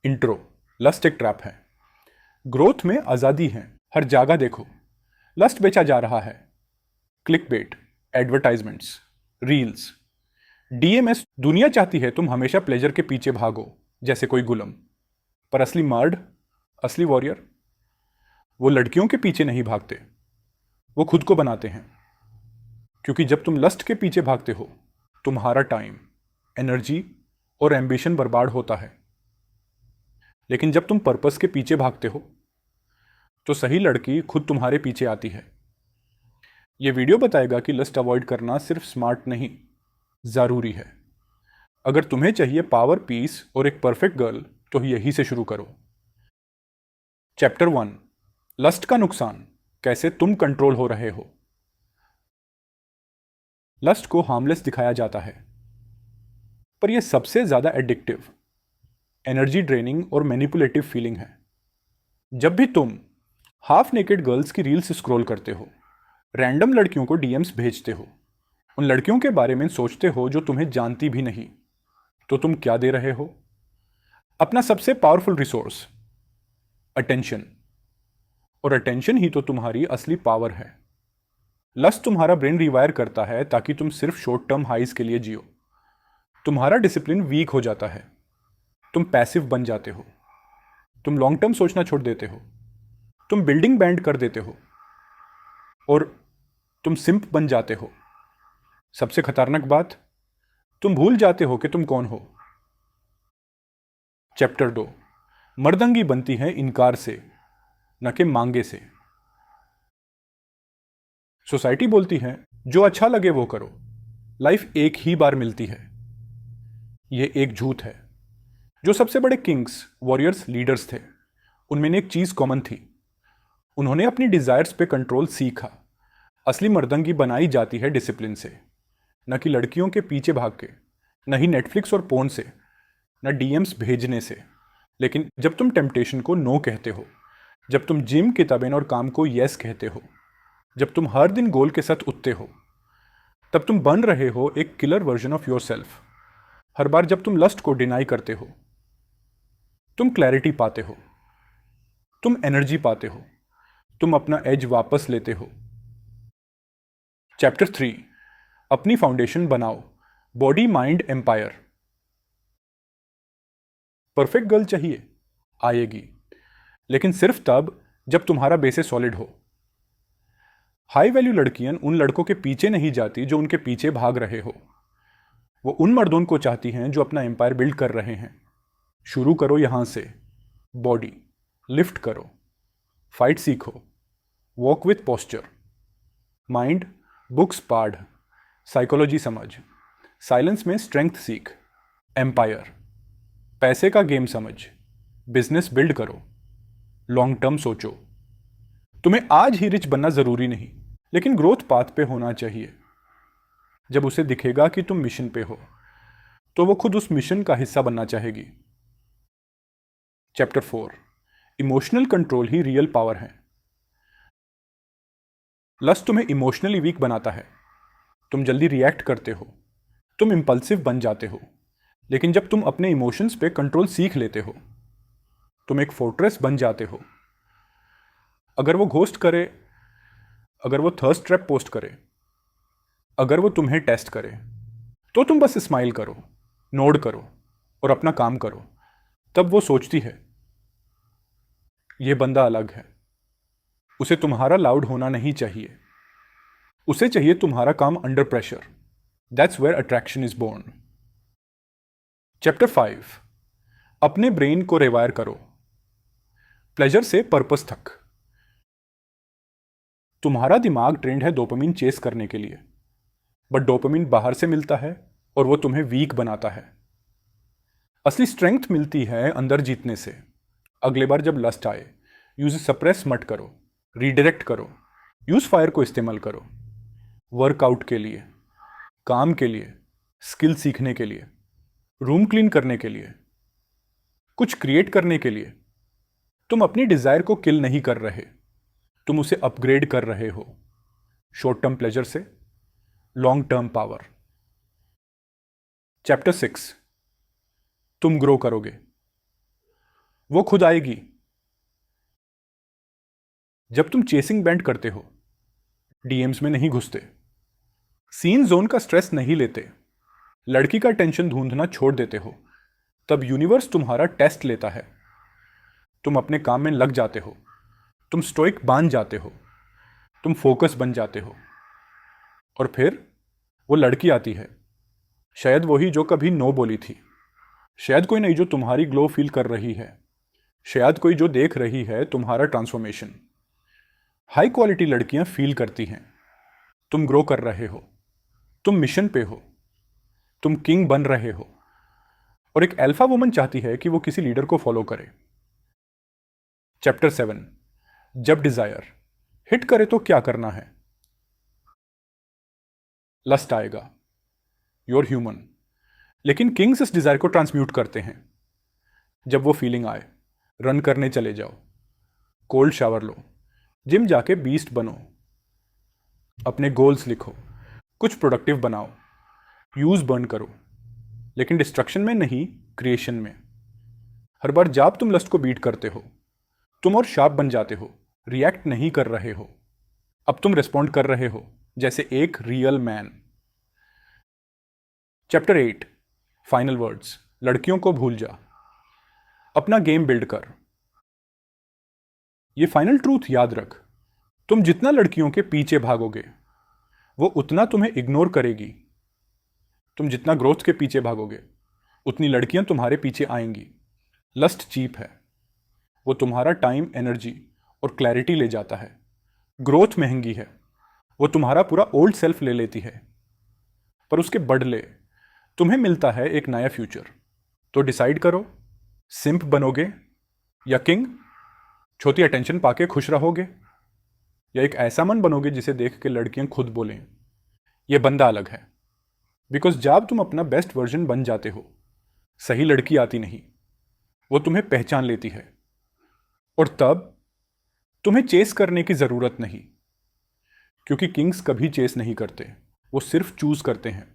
Intro. Lust एक trap है। Growth में आज़ादी है, हर जगह देखो। लस्ट बेचा जा रहा है। Click bait, advertisements, reels, DMs. दुनिया चाहती है तुम हमेशा प्लेजर के पीछे भागो जैसे कोई गुलाम। पर असली मर्द, असली वॉरियर, वो लड़कियों के पीछे नहीं भागते, वो खुद को बनाते हैं। क्योंकि जब तुम लस्ट के पीछे भागते हो, तुम्हारा टाइम, एनर्जी और एम्बिशन बर्बाद होता है। लेकिन जब तुम पर्पस के पीछे भागते हो, तो सही लड़की खुद तुम्हारे पीछे आती है। यह वीडियो बताएगा कि लस्ट अवॉइड करना सिर्फ स्मार्ट नहीं, ज़रूरी है। अगर तुम्हें चाहिए पावर, पीस और एक परफेक्ट गर्ल, तो यही से शुरू करो। चैप्टर 1, लस्ट का नुकसान, कैसे तुम कंट्रोल हो रहे हो। लस्ट को हार्मलेस दिखाया जाता है, पर यह सबसे ज्यादा एडिक्टिव, एनर्जी ड्रेनिंग और मैनिपुलेटिव फीलिंग है। जब भी तुम हाफ नेकेड गर्ल्स की रील्स स्क्रॉल करते हो, रैंडम लड़कियों को डीएम्स भेजते हो, उन लड़कियों के बारे में सोचते हो जो तुम्हें जानती भी नहीं, तो तुम क्या दे रहे हो? अपना सबसे पावरफुल रिसोर्स, अटेंशन। और अटेंशन ही तो तुम्हारी असली पावर है। लस्ट तुम्हारा ब्रेन रिवायर करता है ताकि तुम सिर्फ शॉर्ट टर्म हाइज के लिए जियो। तुम्हारा डिसिप्लिन वीक हो जाता है, तुम पैसिव बन जाते हो, तुम लॉन्ग टर्म सोचना छोड़ देते हो, तुम बिल्डिंग बैंड कर देते हो और तुम सिंप बन जाते हो। सबसे खतरनाक बात, तुम भूल जाते हो कि तुम कौन हो। चैप्टर 2, मर्दंगी बनती है इनकार से, न कि मांगे से। सोसाइटी बोलती है जो अच्छा लगे वो करो, लाइफ एक ही बार मिलती है। यह एक झूठ है। जो सबसे बड़े किंग्स, वॉरियर्स, लीडर्स थे, उनमें एक चीज कॉमन थी, उन्होंने अपनी डिजायर्स पे कंट्रोल सीखा। असली मर्दंगी बनाई जाती है डिसिप्लिन से, न कि लड़कियों के पीछे भाग के, न ही नेटफ्लिक्स और पोर्न से, न डीएम्स भेजने से। लेकिन जब तुम टेम्पटेशन को नो कहते हो, जब तुम जिम, किताबें और काम को यस कहते हो, जब तुम हर दिन गोल के साथ उठते हो, तब तुम बन रहे हो एक killer version of yourself. हर बार जब तुम लस्ट को डिनाई करते हो, तुम क्लैरिटी पाते हो, तुम एनर्जी पाते हो, तुम अपना एज वापस लेते हो। चैप्टर 3, अपनी फाउंडेशन बनाओ, body mind empire. Perfect girl चाहिए, आएगी, लेकिन सिर्फ तब जब तुम्हारा बेस सॉलिड हो। हाई वैल्यू लड़कियां उन लड़कों के पीछे नहीं जाती जो उनके पीछे भाग रहे हो। वो उन मर्दों को चाहती हैं जो अपना एम्पायर बिल्ड कर रहे हैं। शुरू करो यहां से। बॉडी लिफ्ट करो, फाइट सीखो, walk with posture. Mind, books पढ़, साइकोलॉजी समझ, साइलेंस में स्ट्रेंथ सीख। एम्पायर, पैसे का गेम समझ, बिजनेस बिल्ड करो, लॉन्ग टर्म सोचो। तुम्हें आज ही रिच बनना जरूरी नहीं, लेकिन ग्रोथ पाथ पे होना चाहिए। जब उसे दिखेगा कि तुम मिशन पे हो, तो वो खुद उस मिशन का हिस्सा बनना चाहेगी। चैप्टर 4, इमोशनल कंट्रोल ही रियल पावर है। लस्ट तुम्हें इमोशनली वीक बनाता है। तुम जल्दी रिएक्ट करते हो, तुम इंपल्सिव बन जाते हो। लेकिन जब तुम अपने इमोशंस पे कंट्रोल सीख लेते हो, तुम एक फोर्ट्रेस बन जाते हो। अगर वो घोस्ट करे, अगर वो थर्स्ट ट्रैप पोस्ट करे, अगर वो तुम्हें टेस्ट करे, तो तुम बस स्माइल करो, नोड करो और अपना काम करो। तब वो सोचती है, ये बंदा अलग है। उसे तुम्हारा लाउड होना नहीं चाहिए, उसे चाहिए तुम्हारा काम under pressure. That's where attraction is born. Chapter 5, अपने ब्रेन को रिवायर करो, प्लेजर से पर्पस तक। तुम्हारा दिमाग ट्रेंड है डोपामिन चेस करने के लिए, बट डोपामिन बाहर से मिलता है और वो तुम्हें वीक बनाता है। असली स्ट्रेंथ मिलती है अंदर जीतने से। अगले बार जब लस्ट आए, यूज सप्रेस मत करो, रीडायरेक्ट करो। यूज फायर को इस्तेमाल करो, वर्कआउट के लिए, काम के लिए, स्किल सीखने के लिए, रूम क्लीन करने के लिए, कुछ क्रिएट करने के लिए। तुम अपनी डिजायर को किल नहीं कर रहे, तुम उसे अपग्रेड कर रहे हो। शॉर्ट टर्म प्लेजर से लॉन्ग टर्म पावर। चैप्टर 6, तुम ग्रो करोगे। वो खुद आएगी। जब तुम चेसिंग बैंड करते हो, डीएम्स में नहीं घुसते, सीन जोन का स्ट्रेस नहीं लेते, लड़की का टेंशन ढूंढना छोड़ देते हो, तब यूनिवर्स तुम्हारा टेस्ट लेता है। तुम अपने काम में लग जाते हो, तुम स्टोइक बांध जाते हो, तुम फोकस बन जाते हो, और फिर वो लड़की आती है। शायद वही जो कभी नो बोली थी, शायद कोई नहीं जो तुम्हारी ग्लो फील कर रही है, शायद कोई जो देख रही है तुम्हारा ट्रांसफॉर्मेशन। हाई क्वालिटी लड़कियां फील करती हैं तुम ग्रो कर रहे हो, तुम मिशन पे हो, तुम किंग बन रहे हो, और एक अल्फा वुमन चाहती है कि वो किसी लीडर को फॉलो करे। चैप्टर 7, जब डिजायर हिट करे तो क्या करना है। लस्ट आएगा, यूर ह्यूमन, लेकिन किंग्स इस डिजायर को ट्रांसम्यूट करते हैं। जब वो फीलिंग आए, रन करने चले जाओ, कोल्ड शावर लो, जिम जाके बीस्ट बनो, अपने गोल्स लिखो, कुछ प्रोडक्टिव बनाओ, यूज बर्न करो, लेकिन डिस्ट्रक्शन में नहीं, क्रिएशन में। हर बार जब तुम लस्ट को बीट करते हो, तुम और शार्प बन जाते हो, रिएक्ट नहीं कर रहे हो। अब तुम रिस्पॉन्ड कर रहे हो जैसे एक real man. Chapter 8, final words. लड़कियों को भूल जा, अपना गेम बिल्ड कर। ये फाइनल ट्रूथ याद रख, तुम जितना लड़कियों के पीछे भागोगे, वो उतना तुम्हें इग्नोर करेगी। तुम जितना ग्रोथ के पीछे भागोगे, उतनी लड़कियां तुम्हारे पीछे आएंगी। लस्ट चीप है, वो तुम्हारा टाइम, एनर्जी और क्लैरिटी ले जाता है। ग्रोथ महंगी है, वो तुम्हारा पूरा ओल्ड सेल्फ ले लेती है, पर उसके बदले तुम्हें मिलता है एक नया फ्यूचर। तो डिसाइड करो, सिंप बनोगे या किंग? छोटी अटेंशन पाके खुश रहोगे, या एक ऐसा मन बनोगे जिसे देख के लड़कियां खुद बोलें ये बंदा अलग है। बिकॉज जब तुम अपना बेस्ट वर्जन बन जाते हो, सही लड़की आती नहीं, वो तुम्हें पहचान लेती है, और तब तुम्हें चेस करने की जरूरत नहीं, क्योंकि किंग्स कभी चेस नहीं करते, वो सिर्फ चूज करते हैं।